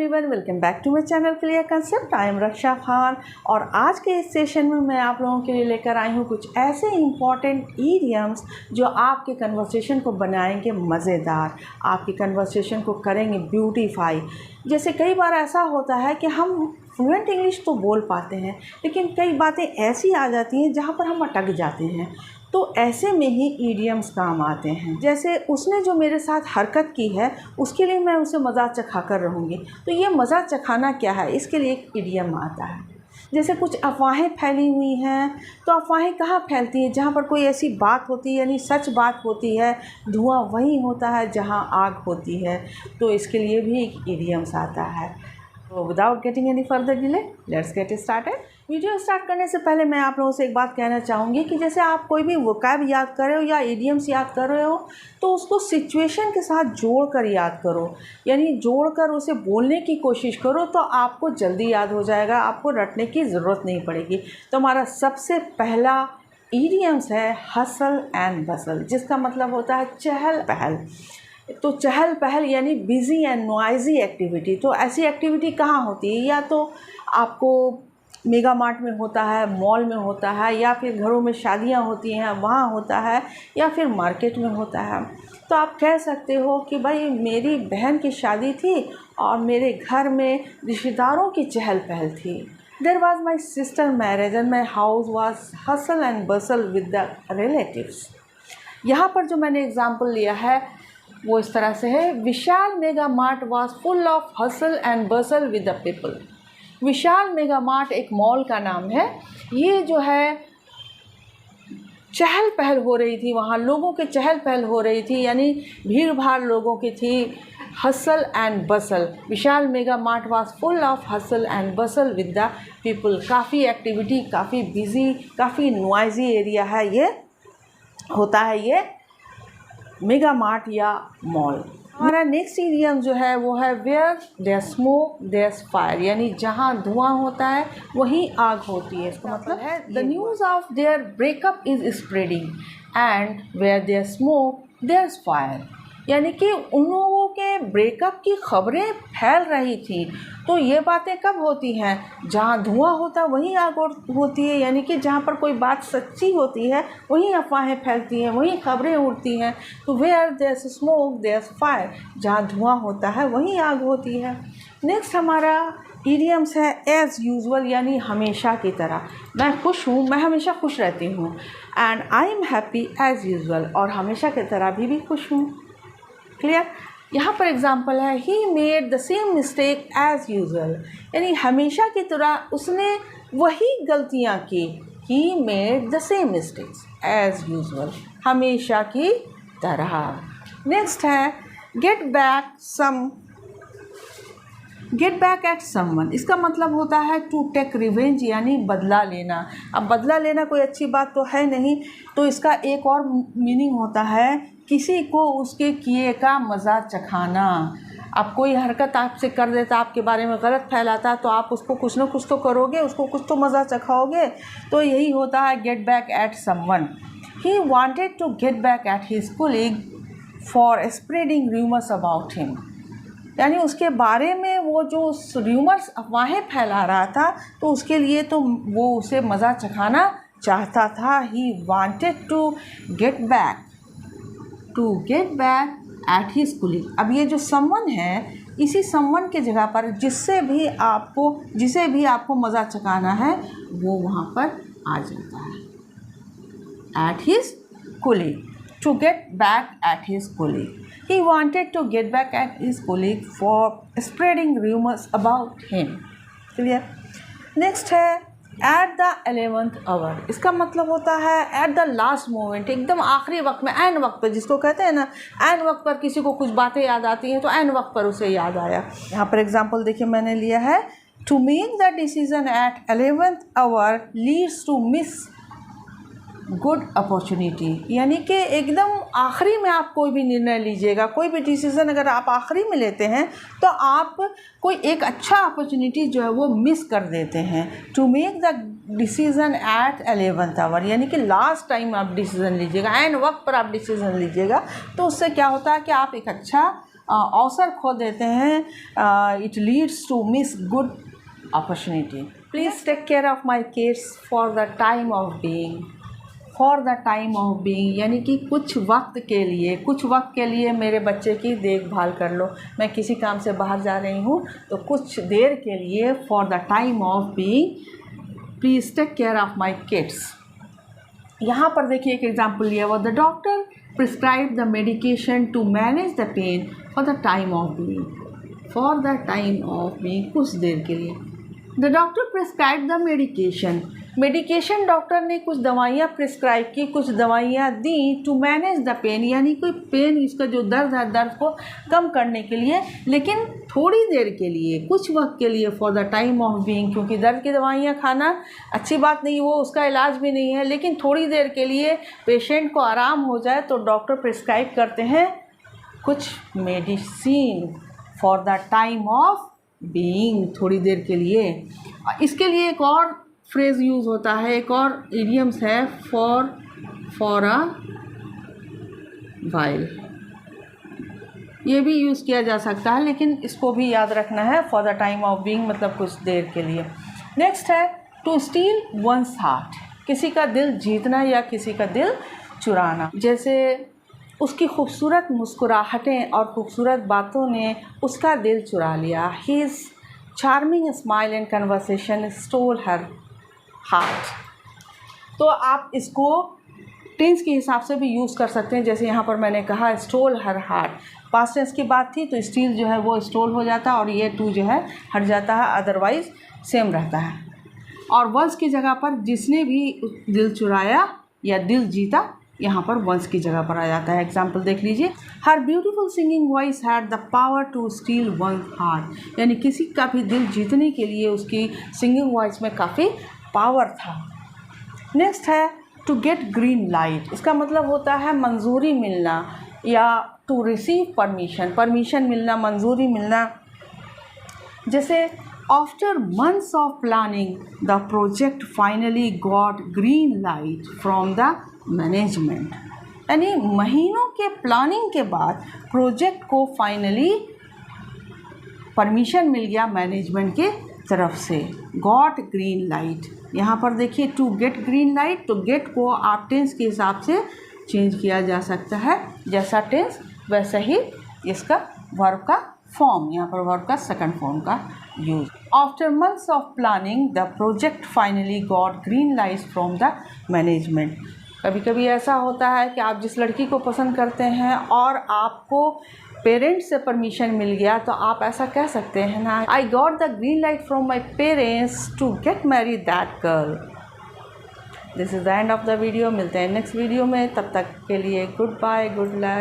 Everyone, welcome back to my channel clear concept. I am Raksha Khan और आज के इस सेशन में मैं आप लोगों के लिए लेकर आई हूँ कुछ ऐसे इंपॉर्टेंट इडियम्स जो आपके कन्वर्सेशन को बनाएंगे मज़ेदार, आपकी कन्वर्सेशन को करेंगे ब्यूटीफाई। जैसे कई बार ऐसा होता है कि हम फ्लुएंट इंग्लिश तो बोल पाते हैं, लेकिन कई बातें ऐसी आ जाती हैं जहाँ पर हम अटक जाते हैं, तो ऐसे में ही ईडियम्स काम आते हैं। जैसे उसने जो मेरे साथ हरकत की है उसके लिए मैं उसे मज़ाक चखा कर रहूँगी, तो ये मज़ाक चखाना क्या है, इसके लिए एक ईडियम आता है। जैसे कुछ अफवाहें फैली हुई हैं, तो अफवाहें कहाँ फैलती हैं? जहाँ पर कोई ऐसी बात होती है, यानी सच बात होती है, धुआं वहीं होता है जहाँ आग होती है, तो इसके लिए भी एक ईडियम्स आता है। तो without getting any further delay, let's get started. Video start करने से पहले मैं आप लोगों से एक बात कहना चाहूँगी कि जैसे आप कोई भी वोकैब याद कर रहे हो या इडियम्स याद कर रहे हो, तो उसको सिचुएशन के साथ जोड़कर याद करो, यानी जोड़कर उसे बोलने की कोशिश करो, तो आपको जल्दी याद हो जाएगा, आपको रटने की ज़रूरत नहीं पड़ेगी। तो हमारा सबसे पहला इडियम्स है हसल एंड बसल, जिसका मतलब होता है चहल पहल। तो चहल पहल यानी बिज़ी एंड नॉइज़ी एक्टिविटी। तो ऐसी एक्टिविटी कहाँ होती है? या तो आपको मेगा मार्ट में होता है, मॉल में होता है, या फिर घरों में शादियां होती हैं वहाँ होता है, या फिर मार्केट में होता है। तो आप कह सकते हो कि भाई मेरी बहन की शादी थी और मेरे घर में रिश्तेदारों की चहल पहल थी। There was my sister marriage and my house was hustle and bustle with the relatives. यहाँ पर जो मैंने एग्जाम्पल लिया है वो इस तरह से है, Vishal mega Mart was full of hustle and bustle with the people. Vishal mega Mart एक मॉल का नाम है। ये जो है चहल पहल हो रही थी, वहाँ लोगों के चहल पहल हो रही थी, यानी भीड़ भाड़ लोगों की थी। Hustle and bustle, Vishal mega mart was full of hustle and bustle with the people. काफ़ी एक्टिविटी, काफ़ी बिजी, काफ़ी नॉइज़ी एरिया है ये, होता है ये मेगा मार्ट या मॉल। हमारा नेक्स्ट इडियम जो है वो है where there smoke there fire, यानी जहाँ धुआं होता है वहीं आग होती है। इसका मतलब है the news of there breakup is spreading and where there smoke there fire, यानी कि उन लोगों के ब्रेकअप की खबरें फैल रही थी। तो ये बातें कब होती हैं? जहाँ धुआं होता है वहीं आग होती है, यानी कि जहाँ पर कोई बात सच्ची होती है वहीं अफवाहें फैलती हैं, वहीं खबरें उड़ती हैं। तो where there smoke there fire, जहाँ धुआं होता है वहीं आग होती है। नेक्स्ट हमारा इडियम्स है एज़ यूजुअल, यानी हमेशा की तरह। मैं खुश हूँ, मैं हमेशा खुश रहती हूँ। And I am happy as usual, और हमेशा की तरह भी खुश हूँ। क्लियर? यहाँ पर एग्जाम्पल है he made the same mistake as usual, यानी हमेशा की तरह उसने वही गलतियाँ की। He made the same mistakes as usual, हमेशा की तरह। नेक्स्ट है गेट बैक एट समवन। इसका मतलब होता है टू टेक रिवेंज, यानी बदला लेना। अब बदला लेना कोई अच्छी बात तो है नहीं, तो इसका एक और मीनिंग होता है किसी को उसके किए का मज़ा चखाना। अब कोई हरकत आपसे कर देता, आपके बारे में गलत फैलाता, तो आप उसको कुछ ना कुछ तो करोगे, उसको कुछ तो मज़ा चखाओगे। तो यही होता है get back at someone. He wanted to get back at his colleague for spreading rumours about him, यानी उसके बारे में वो जो र्यूमर्स अफवाहें फैला रहा था, तो उसके लिए तो वो उसे मज़ा चखाना चाहता था। He wanted to get back at his colleague. अब ये जो समवन है, इसी समवन के जगह पर जिसे भी आपको मज़ा चखाना है वो वहाँ पर आ जाता है। At his colleague, to get back at his colleague. He wanted to get back at his colleague for spreading rumors about him. Clear? Next है at the 11th hour। इसका मतलब होता है at the last moment, एकदम आखिरी वक्त में, N वक्त पर, जिसको कहते हैं ना, एन वक्त पर किसी को कुछ बातें याद आती हैं तो एन वक्त पर उसे याद आया। यहाँ पर एग्जाम्पल देखिए मैंने लिया है, to make the decision at 11th hour leads to miss good opportunity, यानी कि एकदम आखिरी में आप कोई भी निर्णय लीजिएगा, कोई भी डिसीज़न अगर आप आखिरी में लेते हैं तो आप कोई एक अच्छा अपॉर्चुनिटी जो है वो मिस कर देते हैं। To make the decision at 11th hour, यानी कि लास्ट टाइम आप डिसीज़न लीजिएगा, एंड वक्त पर आप डिसीज़न लीजिएगा, तो उससे क्या होता है कि आप एक अच्छा अवसर खो देते हैं, it leads to miss good opportunity. Please take care of my kids for the time of being. For the time of being यानी कि कुछ वक्त के लिए मेरे बच्चे की देखभाल कर लो। मैं किसी काम से बाहर जा रही हूँ तो कुछ देर के लिए, for the time of being please take care of my kids. यहाँ पर देखिए एक एग्जाम्पल लिया हुआ, the doctor prescribe the medication to manage the pain for the time of being. For the time of being कुछ देर के लिए। The doctor prescribe the medication doctor ने कुछ दवाइयाँ प्रिस्क्राइब की, कुछ दवाइयाँ दी टू मैनेज द पेन यानी कोई पेन, इसका जो दर्द है, दर्द को कम करने के लिए, लेकिन थोड़ी देर के लिए, कुछ वक्त के लिए, for the time of being. क्योंकि दर्द की दवाइयाँ खाना अच्छी बात नहीं, वो उसका इलाज भी नहीं है, लेकिन थोड़ी देर के लिए पेशेंट को आराम हो जाए तो डॉक्टर प्रिस्क्राइब करते हैं कुछ medicine for the time of being, थोड़ी देर के लिए। इसके लिए एक और फ्रेज़ यूज़ होता है, एक और इडियम्स है, फॉर अ वाइल। ये भी यूज़ किया जा सकता है, लेकिन इसको भी याद रखना है, for the time of being मतलब कुछ देर के लिए। नेक्स्ट है टू स्टील वंस हार्ट, किसी का दिल जीतना या किसी का दिल चुराना। जैसे उसकी खूबसूरत मुस्कुराहटें और खूबसूरत बातों ने उसका दिल चुरा लिया। His charming smile and conversation stole her heart। तो आप इसको टेंस के हिसाब से भी यूज़ कर सकते हैं। जैसे यहाँ पर मैंने कहा stole her heart, past tense की बात थी तो स्टील जो है वो स्टोल हो जाता है और ये टू जो है हट जाता है, अदरवाइज़ सेम रहता है। और वंस की जगह पर जिसने भी दिल चुराया या दिल जीता, यहाँ पर वंस की जगह पर आ जाता है। एग्जाम्पल देख लीजिए, her beautiful singing voice had the power to steal one heart, यानी किसी का भी दिल जीतने के लिए उसकी सिंगिंग वॉइस में काफ़ी पावर था। नेक्स्ट है टू गेट ग्रीन लाइट, इसका मतलब होता है मंजूरी मिलना या टू रिसीव परमिशन मिलना, मंजूरी मिलना। जैसे after months of planning the project finally got green light from the management, यानी महीनों के प्लानिंग के बाद प्रोजेक्ट को फाइनली परमिशन मिल गया मैनेजमेंट के तरफ से। गॉट ग्रीन लाइट, यहाँ पर देखिए टू गेट ग्रीन लाइट, तो गेट को आप टेंस के हिसाब से चेंज किया जा सकता है, जैसा टेंस वैसा ही इसका वर्ब का फॉर्म, यहाँ पर वर्ब का सेकंड फॉर्म का use. After months of planning the project finally got green light from the management. कभी कभी ऐसा होता है कि आप जिस लड़की को पसंद करते हैं और आपको पेरेंट्स से परमिशन मिल गया, तो आप ऐसा कह सकते हैं ना, I got the green light from my parents to get marry that girl. This is the end of the video. मिलते हैं नेक्स्ट वीडियो में, तब तक के लिए गुड बाय, गुड लक।